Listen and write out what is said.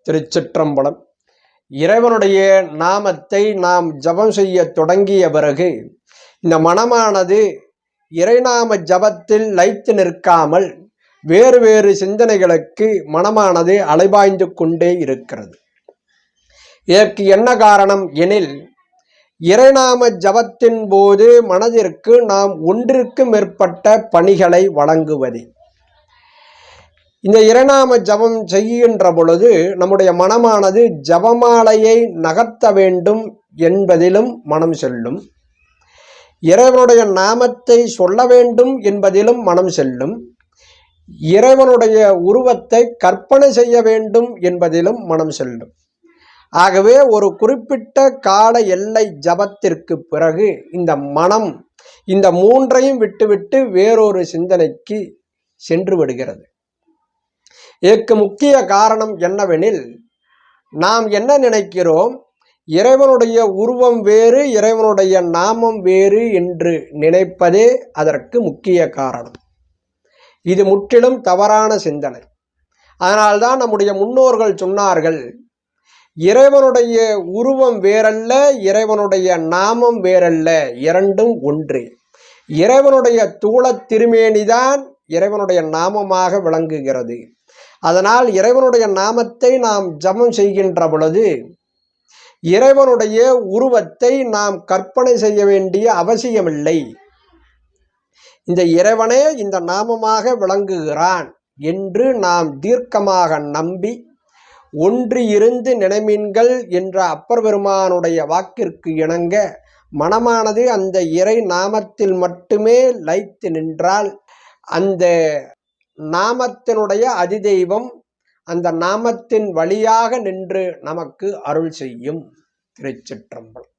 திருச்சிற்றம்பலம். இறைவனுடைய நாமத்தை நாம் ஜபம் செய்ய தொடங்கிய பிறகு இந்த மனமானது இறைநாம ஜபத்தில் லயித்து நிற்காமல் வேறு வேறு சிந்தனைகளுக்கு மனமானது அலைபாய்ந்து கொண்டே இருக்கிறது. இதற்கு என்ன காரணம் எனில், இறைநாம ஜபத்தின் போது மனதிற்கு நாம் ஒன்றிற்கு மேற்பட்ட பணிகளை வழங்குவதே. இந்த இறைநாம ஜபம் செய்கின்ற பொழுது நம்முடைய மனமானது ஜபமாலையை நகர்த்த வேண்டும் என்பதிலும் மனம் செல்லும், இறைவனுடைய நாமத்தை சொல்ல வேண்டும் என்பதிலும் மனம் செல்லும், இறைவனுடைய உருவத்தை கற்பனை செய்ய வேண்டும் என்பதிலும் மனம் செல்லும். ஆகவே ஒரு குறிப்பிட்ட கால எல்லை ஜபத்திற்கு பிறகு இந்த மனம் இந்த மூன்றையும் விட்டுவிட்டு வேறொரு சிந்தனைக்கு சென்று விடுகிறது. இதற்கு முக்கிய காரணம் என்னவெனில், நாம் என்ன நினைக்கிறோம், இறைவனுடைய உருவம் வேறு இறைவனுடைய நாமம் வேறு என்று நினைப்பதே அதற்கு முக்கிய காரணம். இது முற்றிலும் தவறான சிந்தனை. அதனால்தான் நம்முடைய முன்னோர்கள் சொன்னார்கள், இறைவனுடைய உருவம் வேறல்ல இறைவனுடைய நாமம் வேறல்ல, இரண்டும் ஒன்று. இறைவனுடைய தூள திருமேனிதான் இறைவனுடைய நாமமாக விளங்குகிறது. அதனால் இறைவனுடைய நாமத்தை நாம் ஜபம் செய்கின்ற பொழுது இறைவனுடைய உருவத்தை நாம் கற்பனை செய்ய வேண்டிய அவசியமில்லை. இந்த இறைவனே இந்த நாமமாக விளங்குகிறான் என்று நாம் தீர்க்கமாக நம்பி ஒன்று இருந்து நினைமீன்கள் என்ற அப்பர் பெருமானுடைய வாக்கிற்கு இணங்க மனமானது அந்த இறை நாமத்தில் மட்டுமே லயித்து நின்றால் அந்த நாமத்தினுடைய அதிதெய்வம் அந்த நாமத்தின் வழியாக நின்று நமக்கு அருள் செய்யும். திருச்சிற்றம்பலம்.